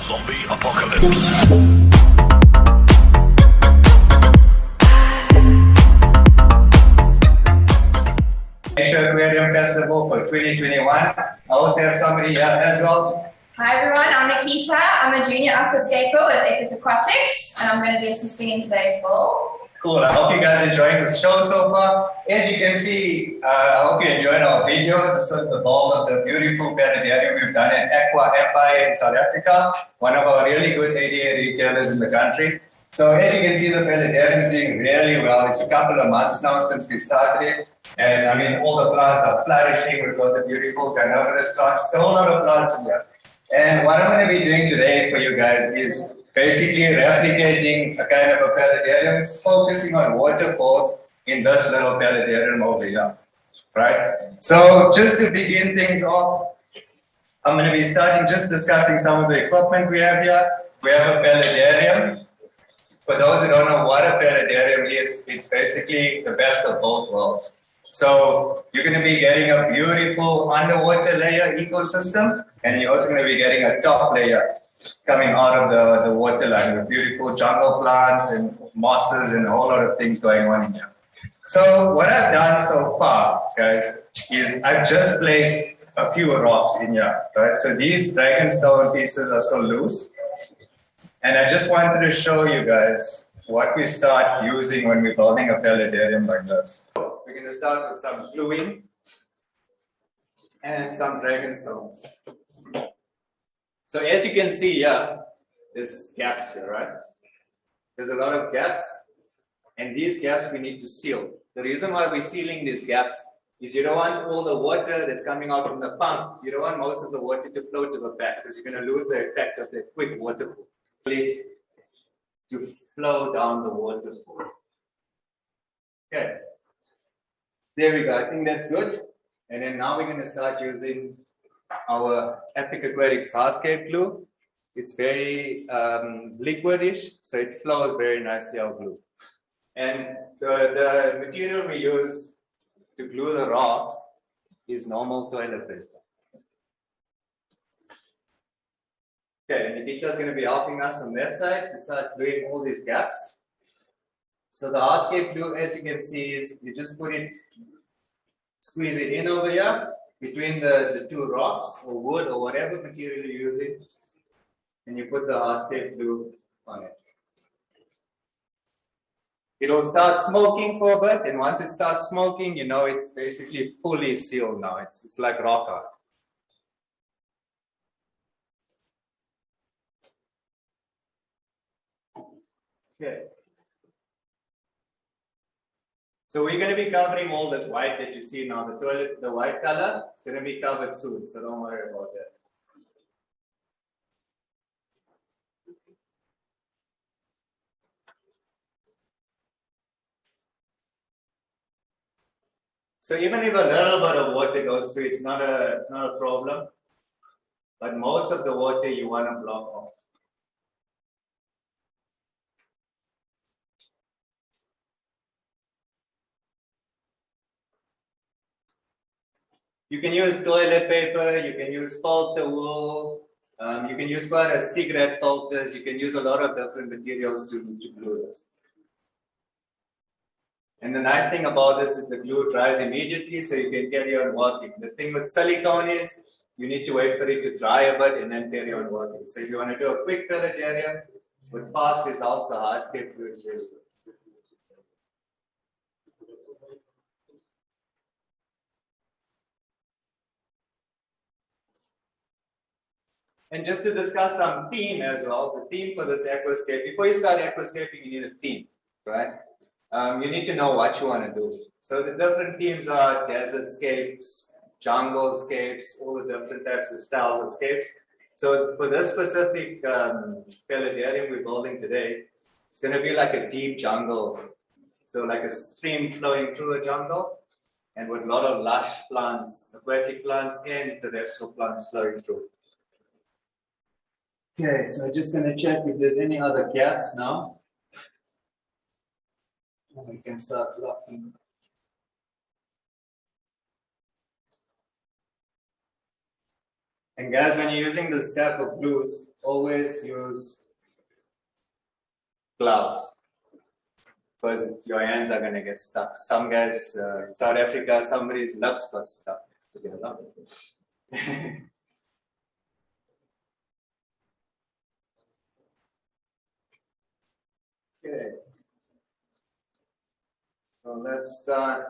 Zombie apocalypse. Nature Aquarium Festival for 2021. I also have somebody here as well. Hi everyone, I'm Nikita. I'm a junior aquascaper with Epic Aquatics, and I'm going to be assisting in today's ball. Cool, I hope you guys are enjoying this show so far. As you can see, I hope you enjoyed our video. This was the ball of the beautiful planetarium we've done at Aqua Empire in South Africa, one of our really good ADA retailers in the country. So as you can see, the planetarium is doing really well. It's a couple of months now since we started it. And I mean, all the plants are flourishing. We've got the beautiful carnivorous plants, so a lot of plants in here. And what I'm going to be doing today for you guys is basically replicating a kind of a planetarium. It's focusing on waterfalls in this little planetarium over here, right? So just to begin things off, I'm going to be starting just discussing some of the equipment we have here. We have a planetarium. For those who don't know what a planetarium is, it's basically the best of both worlds. So you're going to be getting a beautiful underwater layer ecosystem, and you're also going to be getting a top layer coming out of the water line with beautiful jungle plants and mosses and a whole lot of things going on in here. So what I've done so far, guys, is I've just placed a few rocks in here, right? So these dragonstone pieces are still loose. And I just wanted to show you guys what we start using when we're building a planetarium like this. We're going to start with some gluing and some dragonstones. So as you can see here, there's gaps here, right? There's a lot of gaps, and these gaps we need to seal. The reason why we're sealing these gaps is you don't want all the water that's coming out from the pump, you don't want most of the water to flow to the back, because you're going to lose the effect of the quick waterfall. To flow down the waterfall. Okay. There we go. I think that's good. And then now we're going to start using our Epic Aquatics hardscape glue. It's very liquidish, so it flows very nicely, our glue. And the material we use to glue the rocks is normal toilet paper. Okay, Nikita is going to be helping us on that side to start gluing all these gaps. So the hardscape glue, as you can see, is you just put it, squeeze it in over here between the two rocks or wood or whatever material you're using, and you put the hardscape glue on it. It'll start smoking for a bit, and once it starts smoking, you know it's basically fully sealed now. It's like rock art. Okay. So we're going to be covering all this white that you see now. The white color, it's going to be covered soon, so don't worry about that. So even if a little bit of water goes through, it's not a problem. But most of the water you want to block off. You can use toilet paper, you can use filter wool, you can use quite a cigarette filters, you can use a lot of different materials to glue this. And the nice thing about this is the glue dries immediately, so you can carry on working. The thing with silicone is you need to wait for it to dry a bit and then carry on working. So if you want to do a quick planetarium with fast results, the hardscape glue is really good. And just to discuss some theme as well, the theme for this aquascape, before you start aquascaping, you need a theme, right? You need to know what you want to do. So the different themes are desert scapes, jungle scapes, all the different types of styles of scapes. So for this specific planetarium we're building today, it's going to be like a deep jungle. So like a stream flowing through a jungle, and with a lot of lush plants, aquatic plants and terrestrial plants flowing through. Okay, so I'm just going to check if there's any other gaps now. And we can start blocking. And guys, when you're using this type of glues, always use gloves because your hands are going to get stuck. Some guys in South Africa, somebody's lips got stuck together. Okay. So let's start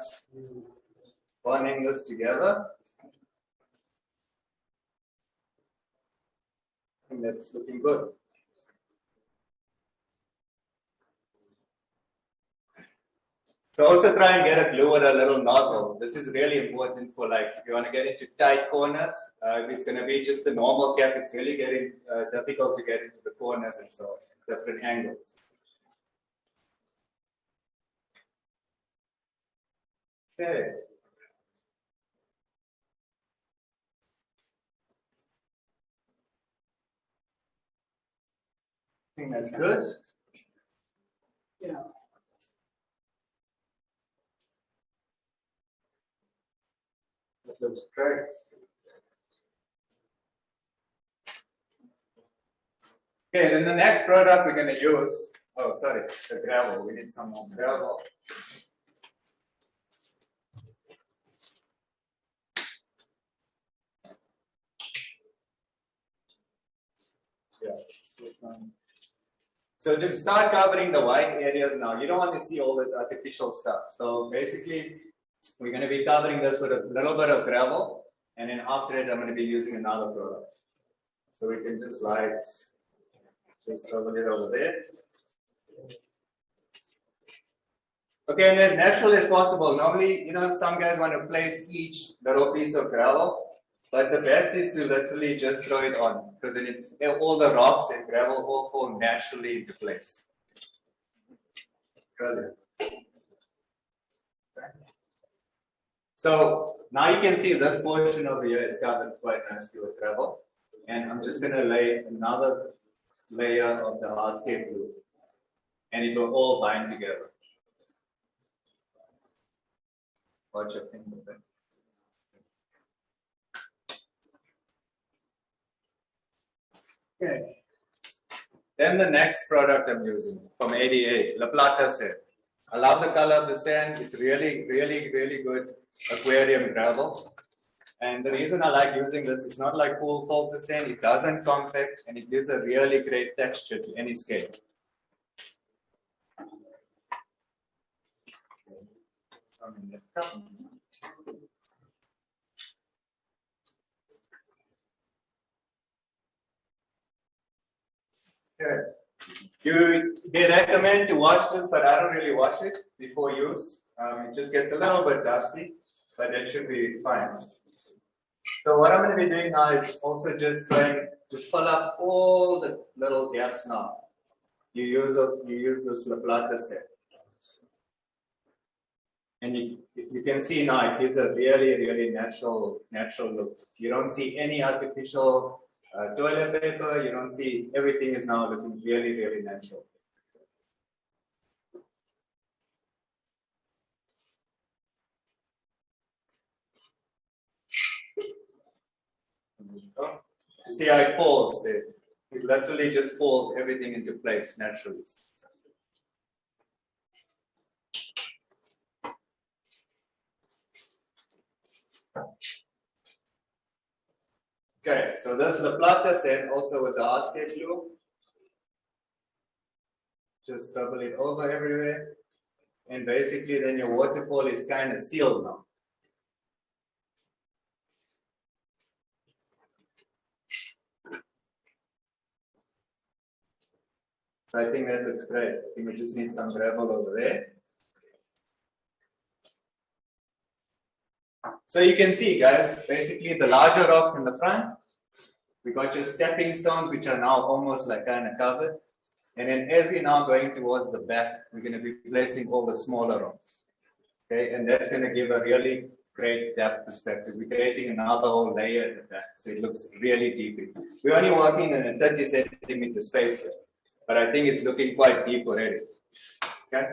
bonding this together. I think that's looking good. So also try and get a glue with a little nozzle. This is really important for like if you want to get into tight corners. If it's going to be just the normal cap, it's really getting difficult to get into the corners and so different angles. Okay. I think that's good. Yeah. That looks great. Okay, then the next product we're going to use, oh, sorry, the gravel. We need some more gravel. Yeah. So to start covering the white areas now, you don't want to see all this artificial stuff. So basically, we're going to be covering this with a little bit of gravel, and then after it, I'm going to be using another product. So we can just over it over there. Okay, and as natural as possible. Normally, some guys want to place each little piece of gravel, but the best is to literally just throw it on, because then all the rocks and gravel all fall naturally into place. Brilliant. So now you can see this portion over here is covered quite nicely with gravel, and I'm just going to lay another layer of the hardscape glue, and it will all bind together. Watch your finger there. Okay. Then the next product I'm using from ADA, La Plata sand. I love the color of the sand. It's really, really, really good aquarium gravel. And the reason I like using this, it's not like full filter sand. It doesn't compact, and it gives a really great texture to any scape. They recommend to wash this, but I don't really wash it before use. It just gets a little bit dusty, but that should be fine. So what I'm going to be doing now is also just trying to fill up all the little gaps now. You use this La Plata set. And you can see now it gives a really, really natural look. You don't see any artificial toilet paper. You don't see, everything is now looking really, really natural. You see how it falls there. It literally just folds everything into place naturally. Okay, so this La Plata set also with the hardscape glue. Just double it over everywhere. And basically then your waterfall is kind of sealed now. So I think that looks great. I think we just need some gravel over there. So you can see, guys, basically the larger rocks in the front, we got your stepping stones, which are now almost like kind of covered. And then as we're now going towards the back, we're going to be placing all the smaller rocks. Okay, and that's going to give a really great depth perspective. We're creating another whole layer at the back, so it looks really deep. We're only working in a 30 centimeter space here, but I think it's looking quite deep already. Okay.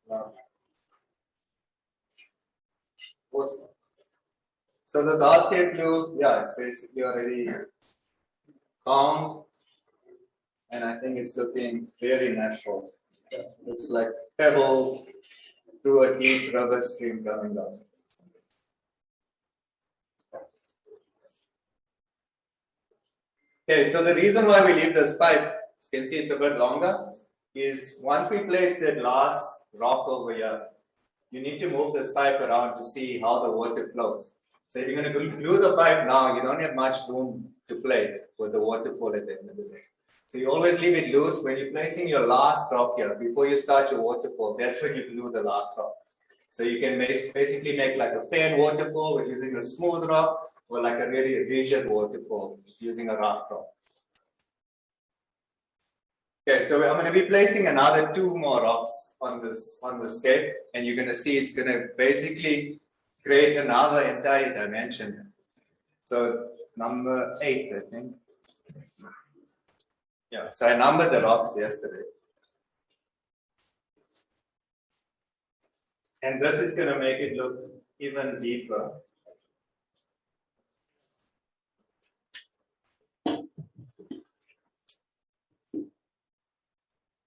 Wow. Awesome. So this hardscape glue, yeah, it's basically already bound, and I think it's looking very natural. Looks like pebbles through a deep river stream coming down. Okay, so the reason why we leave this pipe, you can see it's a bit longer, is once we place that last rock over here, you need to move this pipe around to see how the water flows. So if you're going to glue the pipe now, you don't have much room to play with the waterfall at the end of the day. So you always leave it loose. When you're placing your last rock here, before you start your waterfall, that's when you glue the last rock. So you can basically make like a fan waterfall with using a smooth rock, or like a really rigid waterfall using a rough rock. Okay, so I'm going to be placing another 2 more rocks on this scape, and you're going to see it's going to basically create another entire dimension. So number 8, I think. Yeah, so I numbered the rocks yesterday. And this is going to make it look even deeper.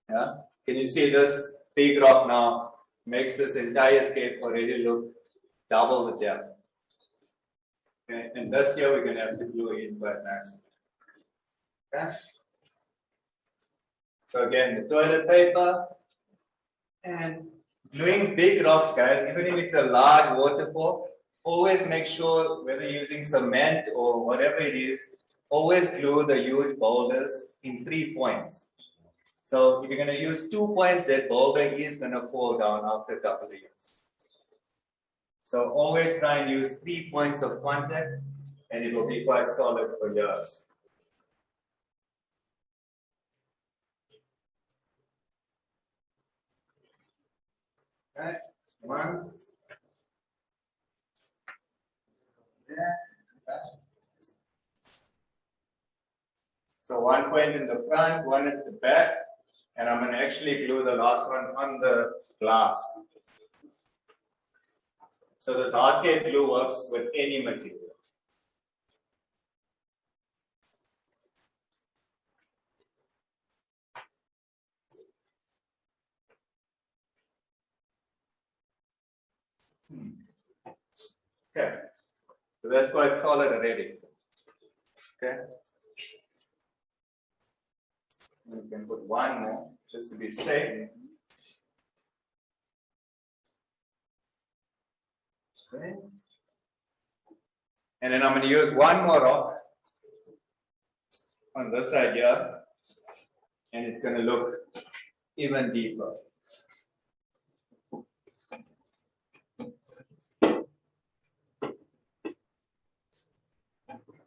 Yeah, can you see this big rock now makes this entire scape already look double the depth. Okay, and this here we're going to have to glue in quite nicely. Okay. So again, the toilet paper and gluing big rocks, guys, even if it's a large waterfall, always make sure whether you're using cement or whatever it is, always glue the huge boulders in 3 points. So if you're going to use 2 points, that boulder is going to fall down after a couple of years. So always try and use 3 points of contact, and it will be quite solid for years. Okay, 1. Yeah. So 1 point in the front, 1 at the back, and I'm going to actually glue the last one on the glass. So this hardscape glue works with any material. Okay, so that's quite solid already. Okay, we can put 1 more just to be safe. Okay. And then I'm going to use 1 more rock on this side here, and it's going to look even deeper.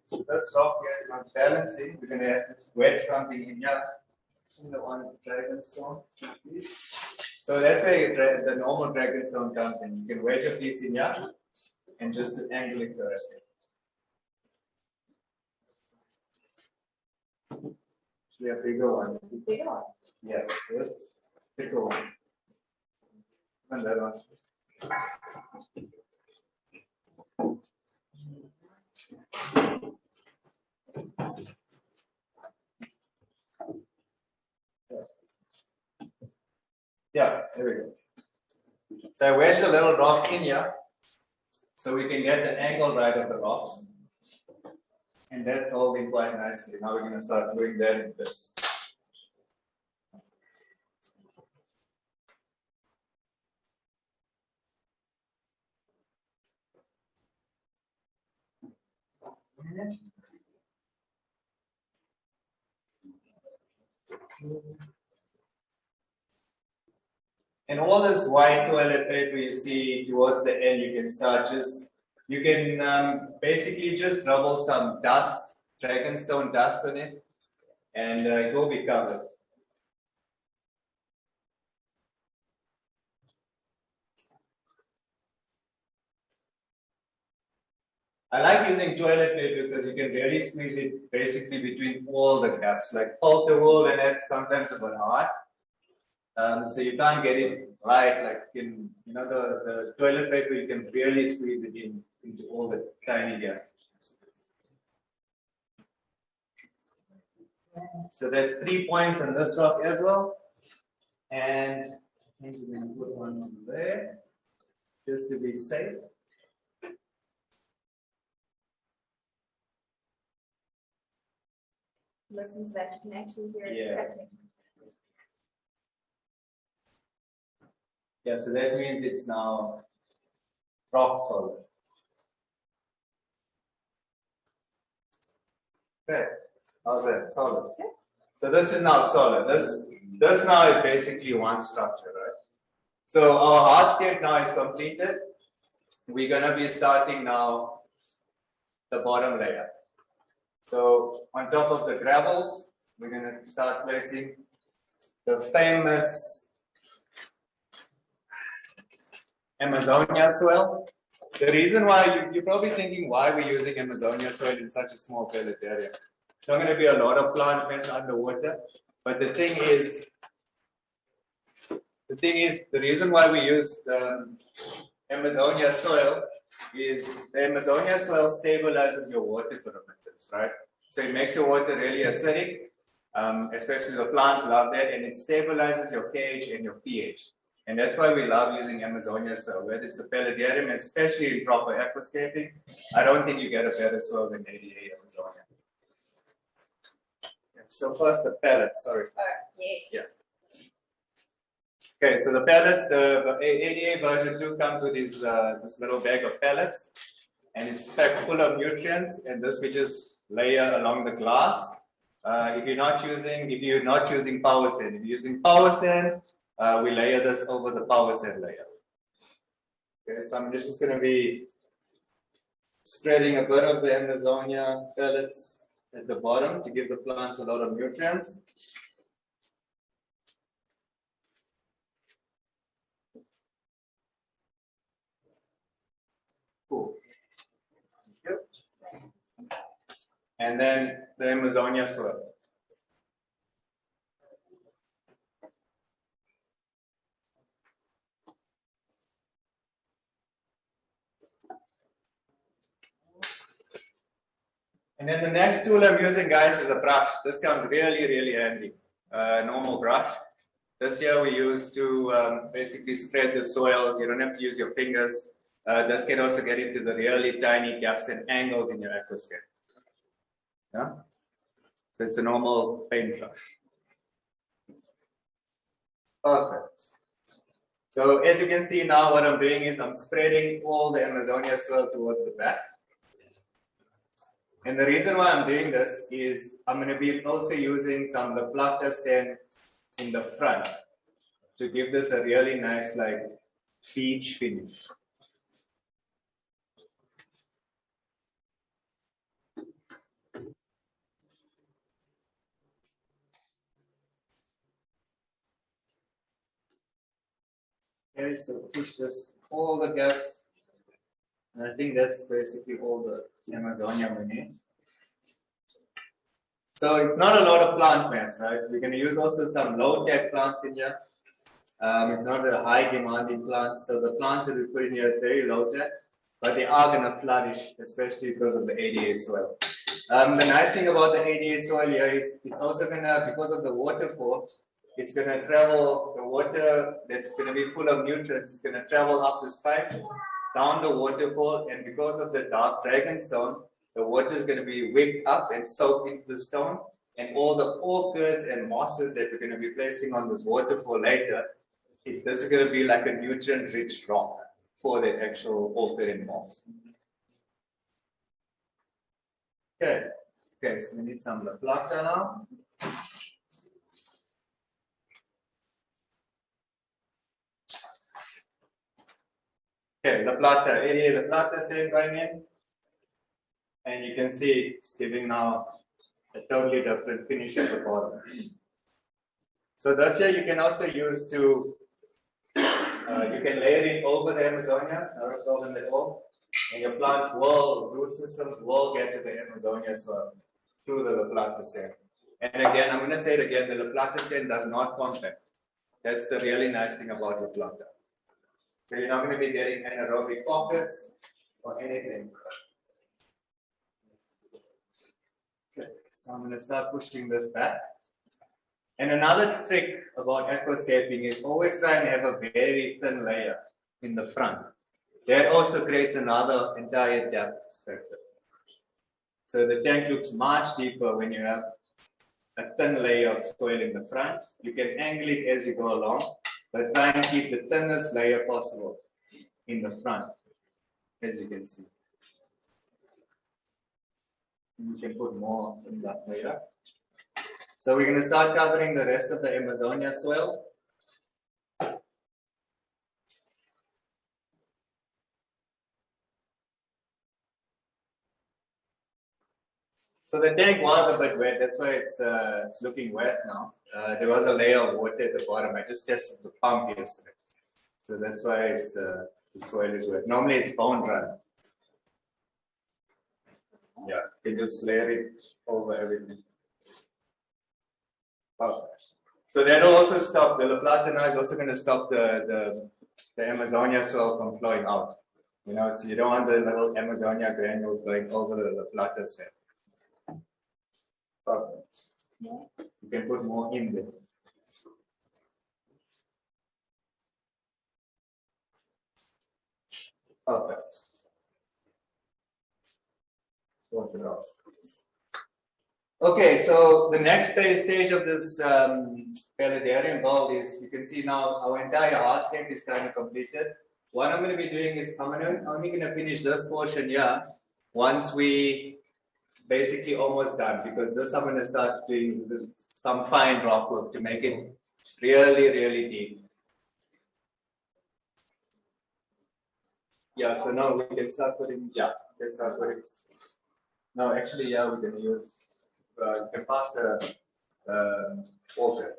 So this rock here is not balancing. We're going to have to wedge something in here. In the one dragon stone. So that's where the normal dragon stone comes in. You can wedge a piece in here and just angle it correctly. Actually, a bigger one. Bigger one? Yeah, good. Bigger one. And that one. Yeah, there we go. So I wedged a little rock in here so we can get the angle right of the rocks. And that's all been quite nicely. Now we're going to start doing that in this. And all this white toilet paper you see towards the end, you can start you can basically just rubble some dust, dragonstone dust on it, and it will be covered. I like using toilet paper because you can really squeeze it basically between all the gaps, like pulp the wool, and that's sometimes a bit hard. So you can't get it right, like in the toilet paper, you can really squeeze it in into all the tiny gaps. So that's 3 points on this rock as well. And I think we're going to put one on there just to be safe. Listen to that, you can actually hear it Yeah. cracking. Yeah, so that means it's now rock solid. Okay, how's that? Solid. So this is now solid. This now is basically one structure, right? So our hardscape now is completed. We're gonna be starting now the bottom layer. So on top of the gravels, we're gonna start placing the famous Amazonia soil. The reason why you're probably thinking why we're using Amazonia soil in such a small pellet area. It's not going to be a lot of plant mass underwater, but the thing is, the reason why we use the Amazonia soil is the Amazonia soil stabilizes your water parameters, right? So it makes your water really acidic, especially the plants love that, and it stabilizes your pH and your pH. And that's why we love using Amazonia soil, whether it's the palladium, especially in proper aquascaping. I don't think you get a better soil than ADA Amazonia. So first the pellets, sorry. Yes. Yeah. Okay, so the pellets, the ADA version 2 comes with this little bag of pellets, and it's packed full of nutrients, and this we just layer along the glass. If you're not using power sand, if you're using power sand, we layer this over the power sand layer. Okay, so I'm just going to be spreading a bit of the Amazonia pellets at the bottom to give the plants a lot of nutrients. Cool. Thank you. And then the Amazonia soil. And then the next tool I'm using, guys, is a brush. This comes really, really handy. Normal brush. This here we use to basically spread the soils. You don't have to use your fingers. This can also get into the really tiny gaps and angles in your aquascape. Yeah? So it's a normal paintbrush. Perfect. So as you can see now, what I'm doing is I'm spreading all the Amazonia soil towards the back. And the reason why I'm doing this is I'm going to be also using some La Plata sand in the front to give this a really nice like beach finish. Okay, so push this all the gaps. And I think that's basically all the Amazonia we need. So it's not a lot of plant mass, right? We're going to use also some low-tech plants in here. It's not a high demanding plants. So the plants that we put in here is very low-tech, but they are going to flourish, especially because of the ADA soil. The nice thing about the ADA soil here is it's also going to, because of the waterfall, it's going to travel, the water that's going to be full of nutrients is going to travel up this pipe, down the waterfall, and because of the dark dragonstone, the water is going to be wicked up and soaked into the stone, and all the orchids and mosses that we're going to be placing on this waterfall later, this is going to be like a nutrient-rich rock for the actual orchid and moss. Okay, so we need some La Plata now. Okay, La Plata, ADA La Plata sand going in. And you can see it's giving now a totally different finish at the bottom. So this here you can also use to, you can layer it over the Amazonia, not a problem at all. And your plants will, root systems will get to the Amazonia soil through the La Plata sand. And again, I'm going to say it again, the La Plata sand does not compact. That's the really nice thing about La Plata. So you're not going to be getting anaerobic pockets. or anything. Okay, so I'm going to start pushing this back. And another trick about aquascaping is always try and have a very thin layer in the front. That also creates another entire depth perspective. So the tank looks much deeper when you have a thin layer of soil in the front. You can angle it as you go along, but try and keep the thinnest layer possible in the front, as you can see. You can put more in that layer. So we're going to start covering the rest of the Amazonia soil. So the tank was a bit wet, that's why it's looking wet now. There was a layer of water at the bottom. I just tested the pump yesterday. So that's why it's, the soil is wet. Normally it's bone dry. Yeah, you just layer it over everything. Okay. So that will also stop, the La Plata now is also going to stop the Amazonia soil from flowing out. You know, so you don't want the little Amazonia granules going over the La Plata soil. Perfect. You can put more in there. Perfect. Sort it out. Okay, so the next stage of this paludarium build is, you can see now our entire hardscape is kind of completed. What I'm going to be doing is I'm only going to finish this portion here once we basically almost done, because this I'm going to start doing some fine rock work to make it really, really deep. Yeah, so now we can start putting, no, actually, yeah, we're going to use, you can pass the organs.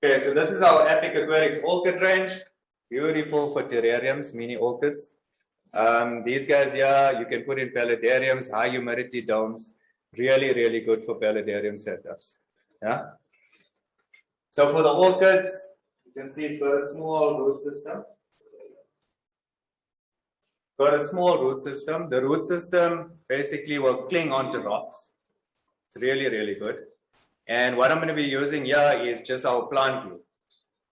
Okay, so this is our Epic Aquatics orchid range. Beautiful for terrariums, mini orchids. These guys here, you can put in paludariums, high humidity domes. Really, really good for paludarium setups. Yeah. So for the orchids, you can see it's got a small root system. Got a small root system. The root system basically will cling onto rocks. It's really, really good. And what I'm going to be using here is just our plant glue.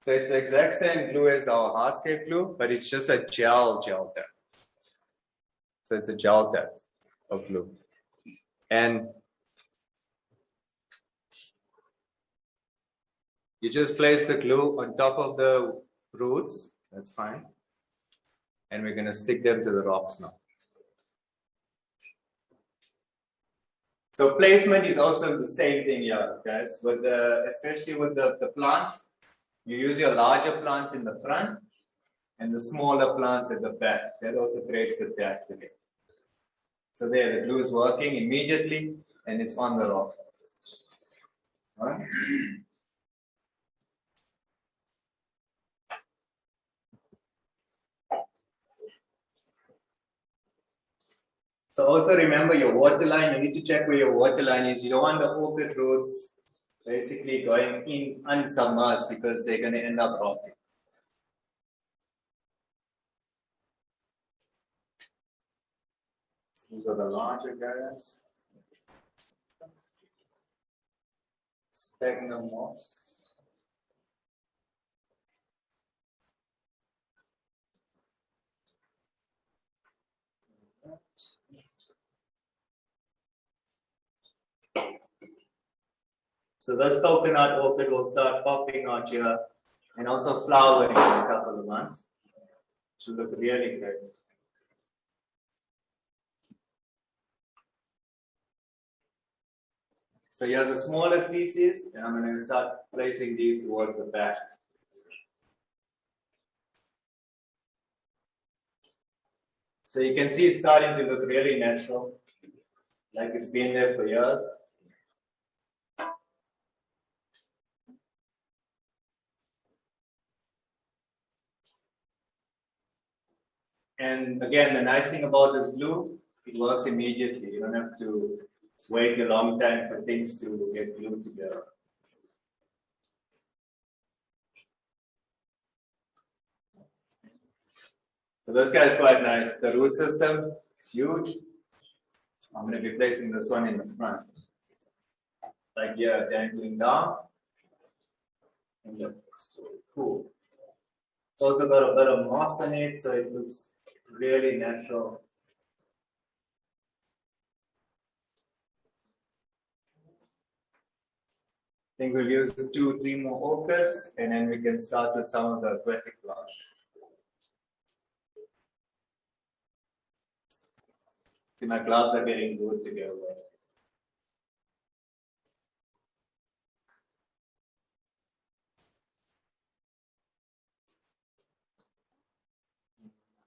So it's the exact same glue as our hardscape glue, but it's just a gel tab. So it's a gel tab of glue. And you just place the glue on top of the roots. That's fine. And we're going to stick them to the rocks now. So placement is also the same thing here, guys. With especially with the plants, you use your larger plants in the front and the smaller plants at the back. That also creates the depth again. So there, the glue is working immediately and it's on the rock. All right. So also remember your water line, you need to check where your water line is. You don't want the orchid roots basically going in unsubmerged because they're going to end up rotting. These are the larger guys. Sphagnum moss. So this coconut orchid will start popping out here and also flowering in a couple of months. Should look really great. So here's a smaller species, and I'm going to start placing these towards the back. So you can see it's starting to look really natural, like it's been there for years. And again, the nice thing about this glue, it works immediately. You don't have to wait a long time for things to get glued together. So this guy is quite nice. The root system is huge. I'm going to be placing this one in the front. Like here, dangling down. And cool. It's also got a bit of moss on it, so it looks really natural. I think we'll use 2-3 more orchids, and then we can start with some of the aquatic plants. See, my gloves are getting good together.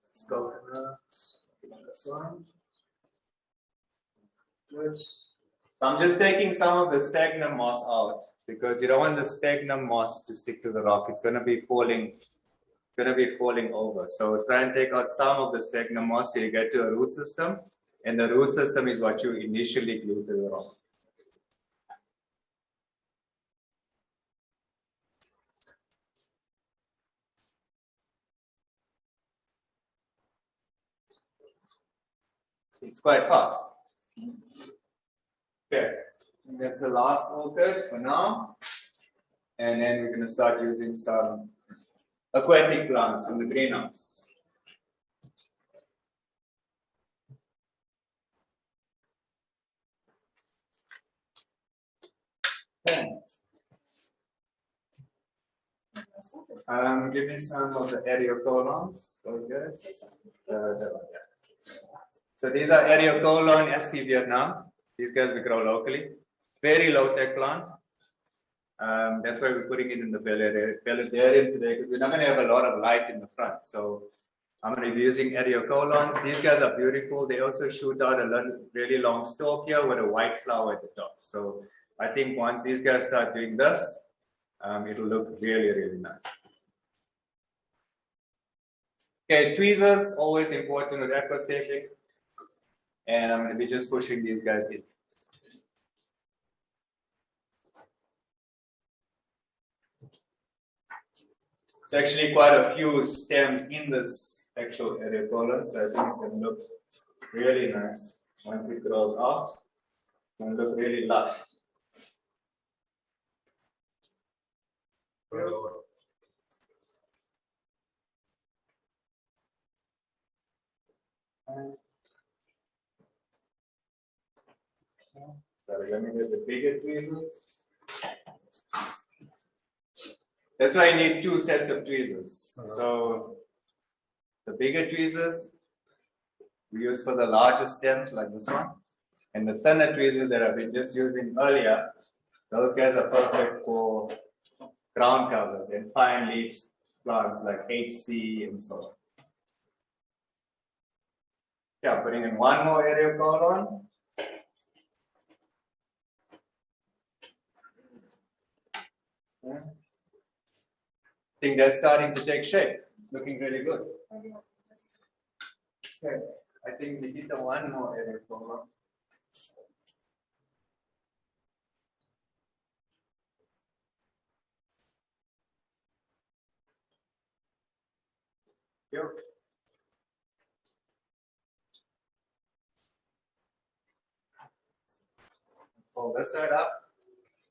Let's go this one. Good. So I'm just taking some of the sphagnum moss out because you don't want the sphagnum moss to stick to the rock. It's going to be falling over. So try and take out some of the sphagnum moss so you get to a root system, and the root system is what you initially glue to the rock. So it's quite fast. Okay, that's the last orchid for now, and then we're going to start using some aquatic plants from the greenhouse. Okay. Give me some of the Eriocolons, those guys. So these are Eriocolon SP Vietnam. These guys we grow locally. Very low tech plant. That's why we're putting it in the paludarium today, because we're not going to have a lot of light in the front. So I'm going to be using Eriocolons. These guys are beautiful. They also shoot out a really long stalk here with a white flower at the top. So I think once these guys start doing this, it'll look really, really nice. Okay, tweezers, always important with aquascaping. And I'm going to be just pushing these guys in. It's actually quite a few stems in this actual Eriocolon, so I think it's going to look really nice once it grows out. It's going to look really lush. Sorry, let me get the bigger tweezers. That's why I need 2 sets of tweezers. So the bigger tweezers we use for the larger stems like this one, and the thinner tweezers that I've been just using earlier, those guys are perfect for ground covers and fine leaf plants like HC and so on. Yeah, putting in one more Eriocolon. Yeah. I think that's starting to take shape. It's looking really good. Okay, I think Nikita, one more Eriocolon. Yep. Pull this side up.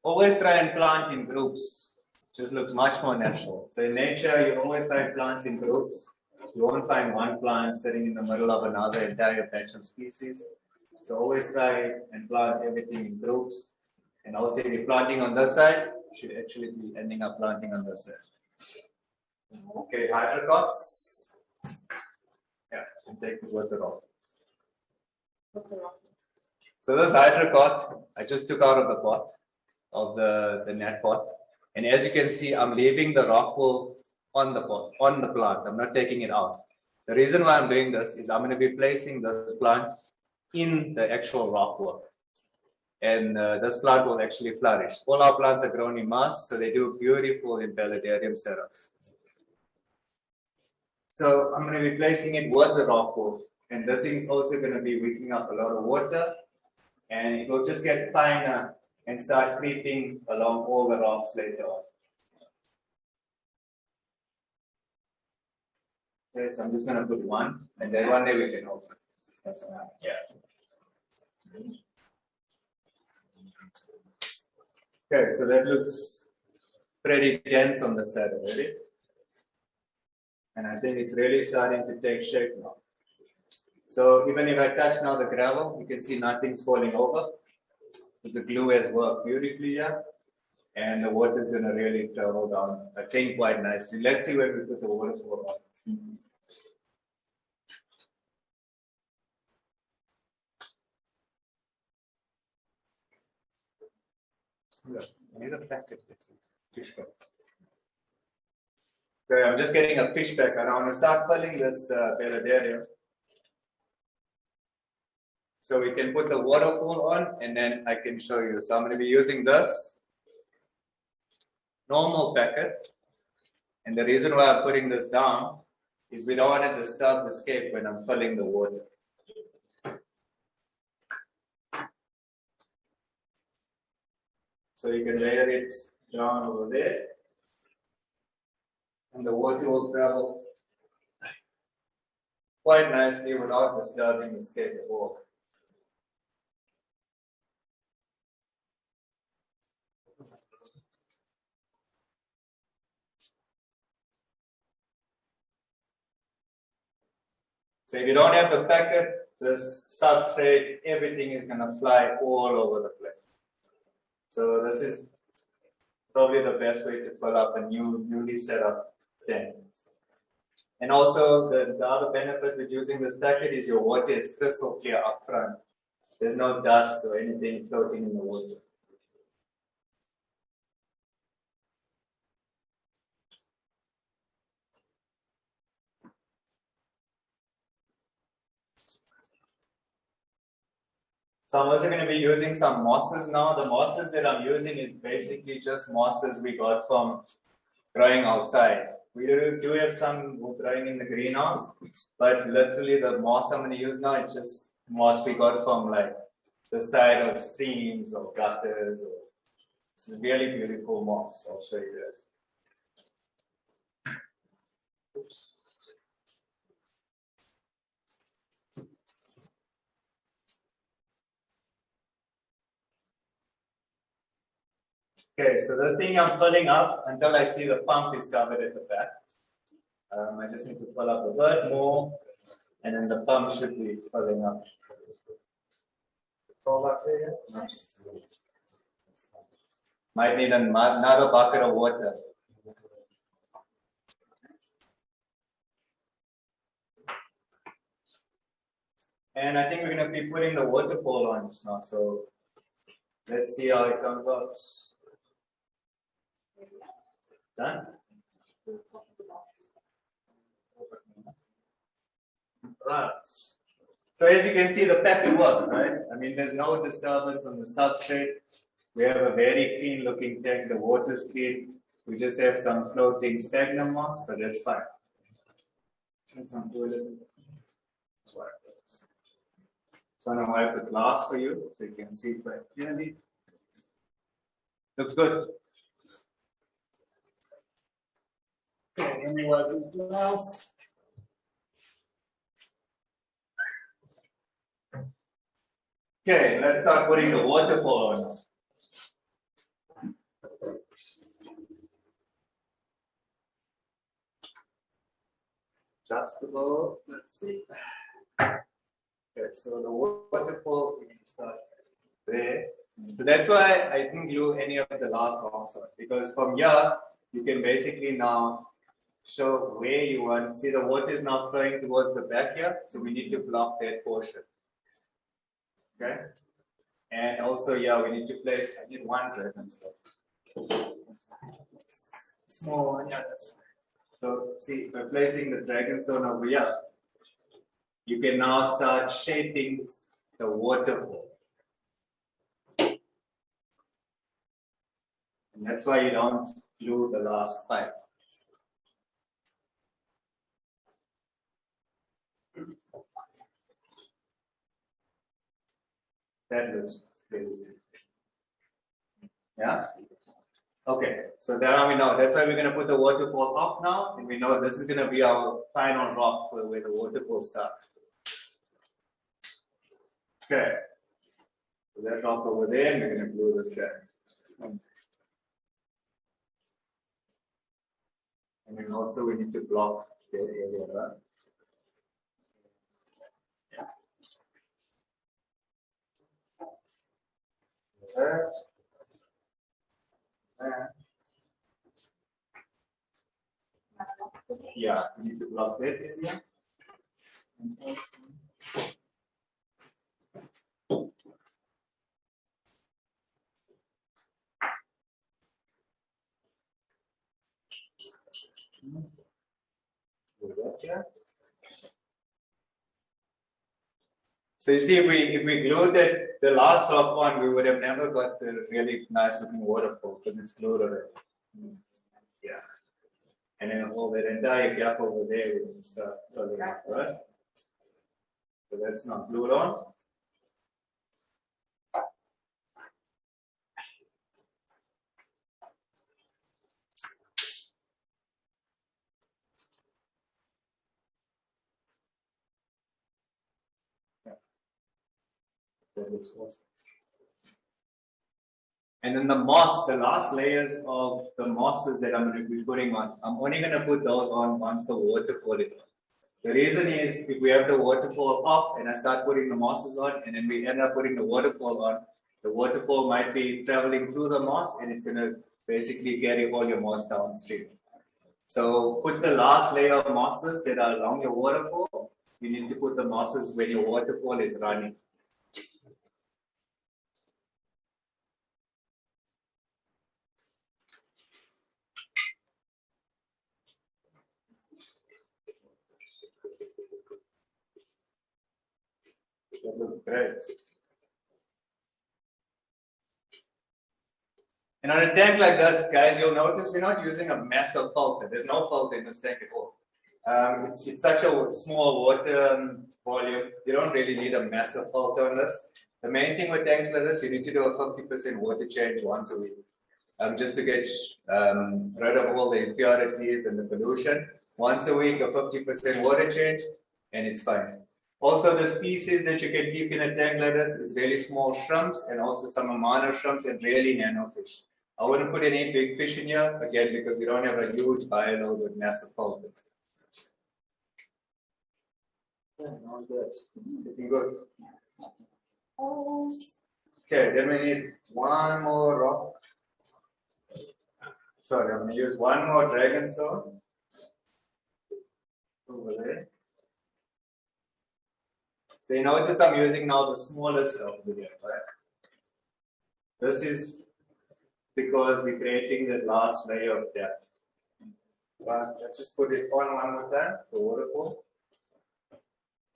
Always try and plant in groups. Just looks much more natural. So in nature, you always find plants in groups. You won't find one plant sitting in the middle of another entire patch of species. So always try and plant everything in groups. And also if you're planting on this side, you should actually be ending up planting on this side. Okay, hydrocots. Yeah, and take this with it all. So this hydrocot, I just took out of the pot, of the net pot. And as you can see, I'm leaving the rock wool on the pot, on the plant. I'm not taking it out. The reason why I'm doing this is I'm going to be placing this plant in the actual rock wool. And this plant will actually flourish. All our plants are grown in mass, so they do beautiful in paludarium setups. So I'm going to be placing it with the rock wool. And this thing is also going to be wicking up a lot of water. And it will just get finer and start creeping along all the rocks later on. Okay, so I'm just going to put one, and then one day we can open. Yeah. Okay, so that looks pretty dense on the side already. And I think it's really starting to take shape now. So even if I touch now the gravel, you can see nothing's falling over. The glue has worked beautifully here. And the water is going to really travel down, I think, quite nicely. Let's see where we put the waterfall on. So I'm just getting a fish pack, and I want to start filling this bedded area. So we can put the waterfall on, and then I can show you. So I'm going to be using this normal packet. And the reason why I'm putting this down is we don't want to disturb the scape when I'm filling the water. So you can layer it down over there. And the water will travel quite nicely without disturbing the scape at all. So if you don't have the packet, this substrate, everything is going to fly all over the place. So this is probably the best way to fill up a newly set up tank. And also the other benefit with using this packet is your water is crystal clear up front. There's no dust or anything floating in the water. So I'm also going to be using some mosses now. The mosses that I'm using is basically just mosses we got from growing outside. We do have some growing in the greenhouse, but literally the moss I'm going to use now is just moss we got from like the side of streams or gutters. It's really beautiful moss. I'll show you this. Oops. Okay, so this thing I'm filling up until I see the pump is covered at the back. I just need to fill up a bit more, and then the pump should be filling up. Might need another bucket of water. And I think we're going to be putting the waterfall on just now, so let's see how it comes out. Done? Right. So as you can see, the packet works, right? I mean, there's no disturbance on the substrate. We have a very clean looking tank. The water's clean. We just have some floating sphagnum moss, but that's fine. Let's undo a little. So I'm going to wipe the glass for you so you can see it quite clearly. Looks good. Okay, let me wipe this glass. Okay, let's start putting the waterfall on. Just below, let's see. Okay, so the waterfall, we can start there. So that's why I didn't glue any of the last box on, because from here, you can basically now show where you want. See, the water is now flowing towards the back here, so we need to block that portion. Okay? And also, yeah, we need to place, I need one dragon stone. Small one, yeah, that's fine. So, see, by placing the dragon stone over here, you can now start shaping the waterfall. And that's why you don't glue the last pipe. That looks pretty good. Yeah? Okay, so now we know. That's why we're going to put the waterfall up now, and we know this is going to be our final rock for where the waterfall starts. Okay, so that rock over there, and we're going to glue this guy. And then also we need to block the area, right? That. Yeah, we need to block that area. So you see, if we glued the last rock on, we would have never got the really nice looking waterfall because it's glued already. Yeah. And then all that entire gap over there we can start filling up, right? So that's not glued on. And then the moss, the last layers of the mosses that I'm going to be putting on, I'm only going to put those on once the waterfall is on. The reason is if we have the waterfall up and I start putting the mosses on and then we end up putting the waterfall on, the waterfall might be traveling through the moss and it's going to basically carry all your moss downstream. So put the last layer of mosses that are along your waterfall. You need to put the mosses when your waterfall is running. That looks great. And on a tank like this, guys, you'll notice we're not using a massive filter. There's no filter in this tank at all. It's such a small water volume. You don't really need a massive filter on this. The main thing with tanks like this, you need to do a 50% water change once a week. Just to get rid of all the impurities and the pollution. Once a week, a 50% water change, and it's fine. Also, the species that you can keep in a tank like this is really small shrimps and also some amount shrimps and really nano fish. I wouldn't put any big fish in here, again, because we don't have a huge bioload with massive filters. All good. Looking good. Okay, then we need one more rock. Sorry, I'm going to use one more dragon stone over there. So you notice I'm using now the smallest over here, right? This is because we're creating the last layer of depth. But let's just put it on one more time, the waterfall.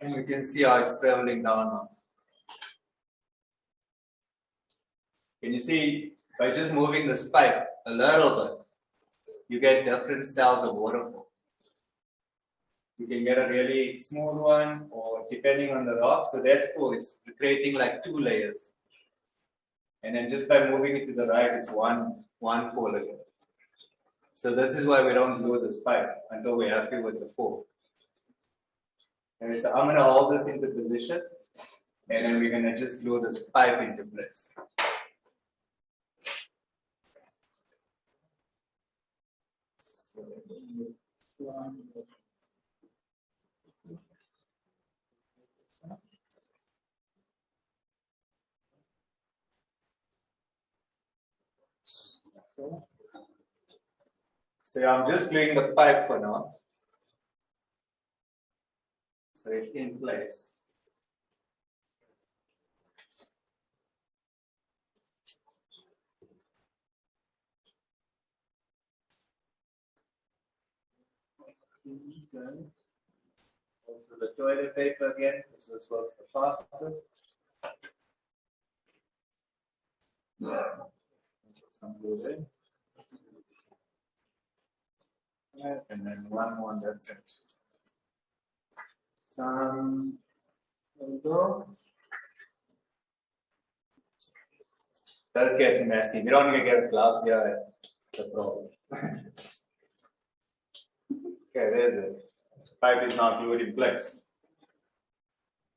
And you can see how it's traveling down now. Can you see, by just moving this pipe a little bit, you get different styles of waterfall. You can get a really smooth one, or depending on the rock. So that's cool. It's creating like two layers. And then just by moving it to the right, it's one full layer. So this is why we don't glue this pipe until we're happy with the full. And so I'm going to hold this into position, and then we're going to just glue this pipe into place. So yeah, I'm just gluing the pipe for now. So it's in place. Also the toilet paper again, this works the fastest. Some glue in. And then one more, that's it. There we go. This gets messy. We don't even get gloves here. the problem. Okay, there's it. Pipe is now glued in place.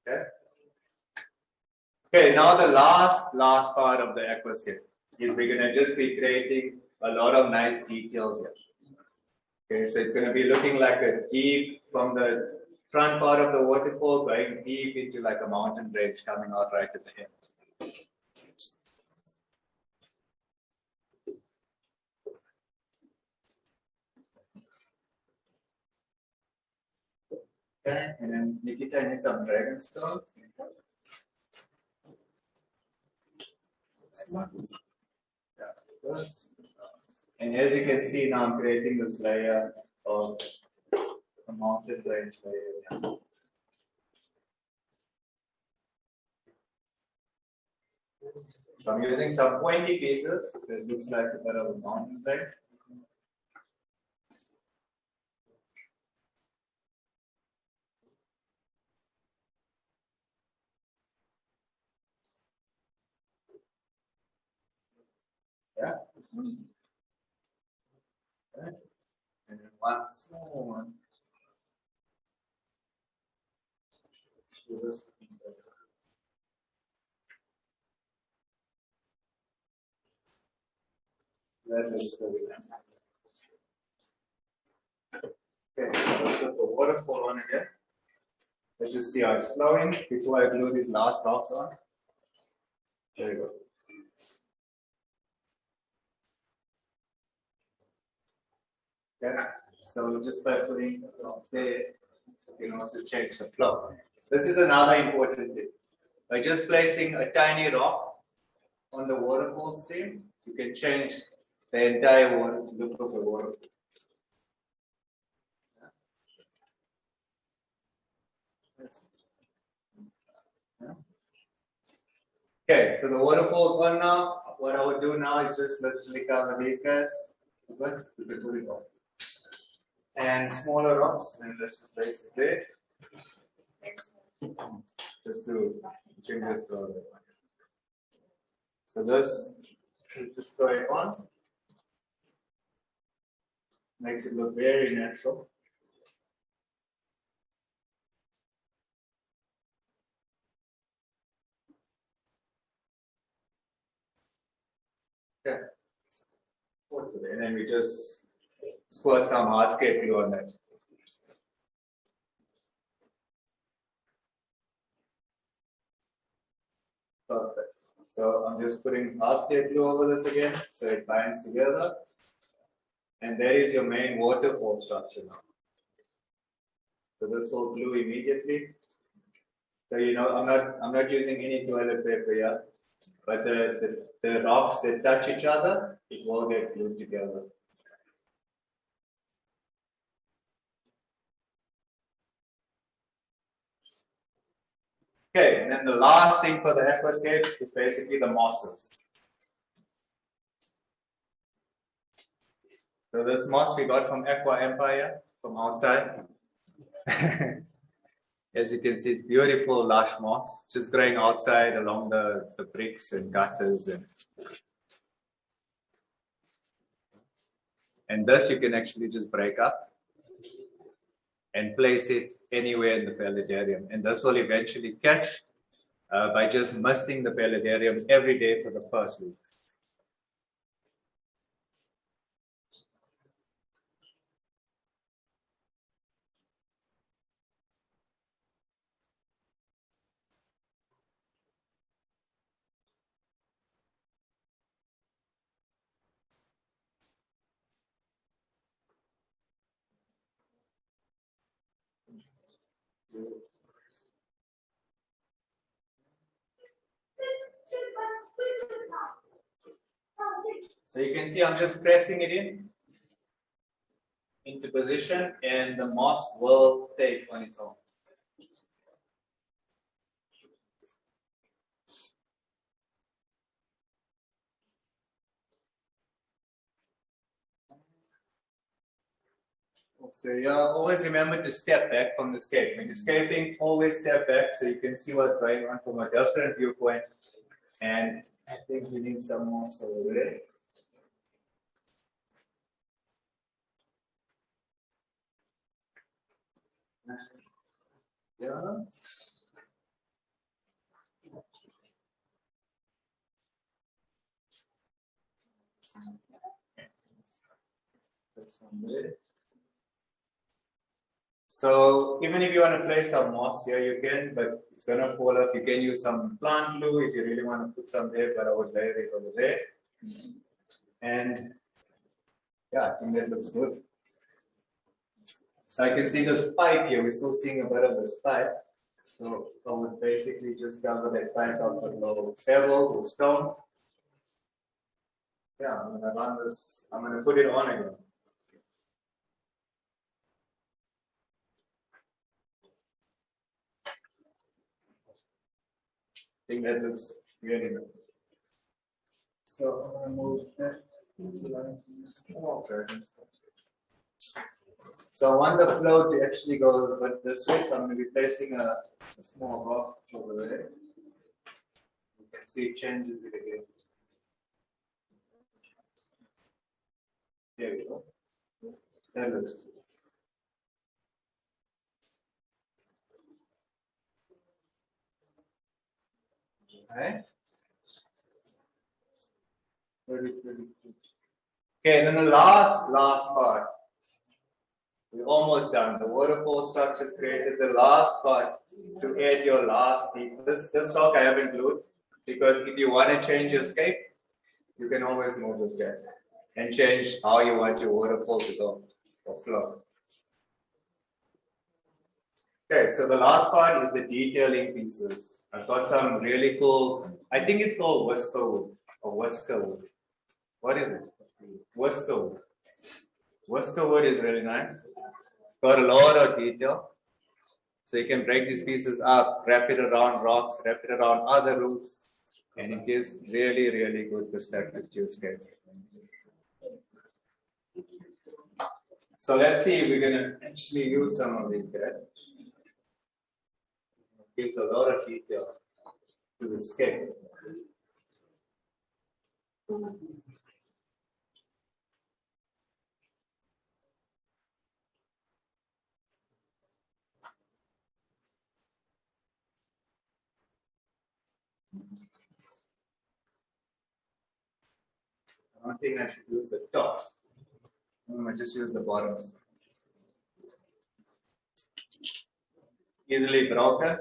Okay. Okay, now the last part of the aquascape is we're going to just be creating a lot of nice details here. Okay, so it's going to be looking like a deep from the front part of the waterfall going deep into like a mountain range coming out right at the end. Okay, and then Nikita needs some dragon stones. And as you can see now, I'm creating this layer of a mountain range layer. So I'm using some pointy pieces, so it looks like a bit of a mountain range. Yeah. Okay. And then one small one. That looks really nice. Okay, so let's put the waterfall on again. Let's just see how it's flowing before I glue these last rocks on. There you go. Okay, so just by putting the rock there, you can also change the flow. This is another important thing. By just placing a tiny rock on the waterfall stream, you can change the entire look of the waterfall. Okay, so the waterfall's on now. What I would do now is just literally cover these guys with the rock. And smaller rocks, and let's just place it there. Just to change this to. So this should just throw it on. Makes it look very natural. Okay. And then we just squirt some hardscape glue on that. Perfect. So I'm just putting hardscape glue over this again, so it binds together. And there is your main waterfall structure now. So this will glue immediately. So you know, I'm not using any toilet paper here, but the rocks that touch each other, it will get glued together. Okay, and then the last thing for the aquascape is basically the mosses. So this moss we got from Aqua Empire from outside. As you can see, it's beautiful, lush moss. It's just growing outside along the bricks and gutters. And this you can actually just break up and place it anywhere in the paludarium. And this will eventually catch by just misting the paludarium every day for the first week. So you can see I'm just pressing it into position, and the moss will take on its own. So yeah, always remember to step back from the scape. When you're scaping, always step back so you can see what's going on from a different viewpoint. And I think we need some moss over there. Yeah. So even if you want to place some moss here, you can, but it's gonna fall off. You can use some plant glue if you really want to put some there, but I would lay it over there. And yeah, I think that looks good. So I can see this pipe here. We're still seeing a bit of this pipe. So I would basically just cover that pipe up with a little pebble or stone. Yeah, I'm gonna run this. I'm gonna put it on again. I think that looks really nice. So I'm gonna move that. So I want the flow to actually go but this way, so I'm going to be placing a small rock over there. You can see it changes it again. There we go. That looks good. Okay. Okay, and then the last part. We're almost done. The waterfall structure is created. The last part to add your last deep. This rock I haven't glued because if you want to change your scape, you can always move this guy and change how you want your waterfall to go or flow. Okay, so the last part is the detailing pieces. I've got some really cool, I think it's called whisker wood or whisker wood. What is it? Whisker wood. Whisker wood is really nice. It's got a lot of detail. So you can break these pieces up, wrap it around rocks, wrap it around other roots, and it gives really, really good perspective to your scape. So let's see if we're going to actually use some of these guys. It gives a lot of detail to the scape. I don't think I should use the tops. I'm going to just use the bottoms. Easily broken.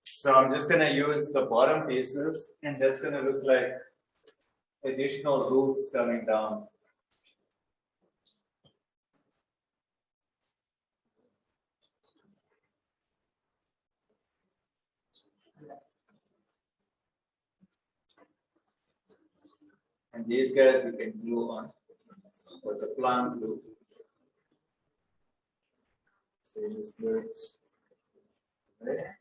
So I'm just going to use the bottom pieces, and that's going to look like additional roots coming down. And these guys we can glue on with the plant glue. So you just glue it there.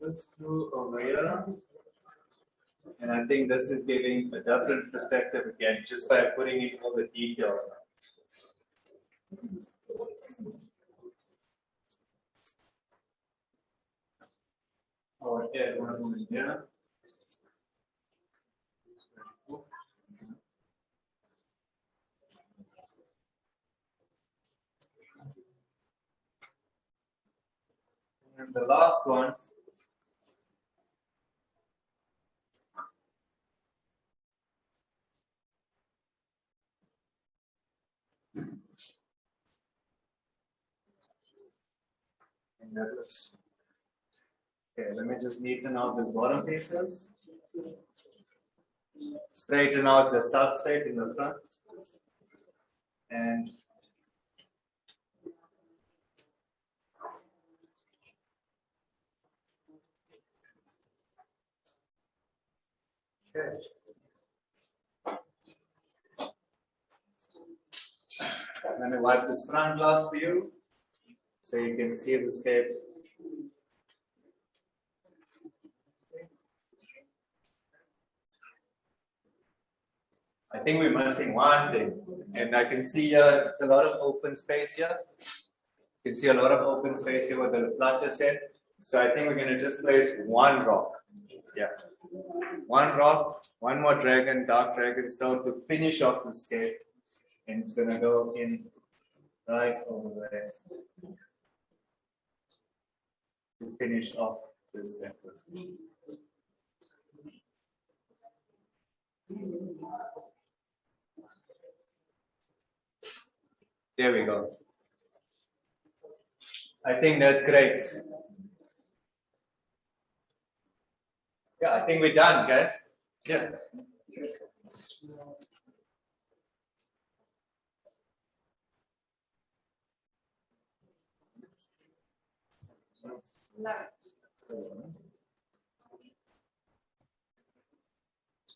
Let's glue over here. And I think this is giving a different perspective again, just by putting in all the details. Oh, yeah, one here. And the last one. And that looks. Okay, let me just neaten out the bottom pieces. Straighten out the substrate in the front. And okay. Let me wipe this front glass for you so you can see the scape. I think we're missing one thing, and I can see it's a lot of open space here. You can see a lot of open space here with the platter set. So I think we're going to just place one rock. Yeah. One rock, one more dragon, dark dragon stone to finish off the scape. And it's going to go in right over there to finish off this necklace. There we go. I think that's great. Yeah, I think we're done, guys. Yeah. No.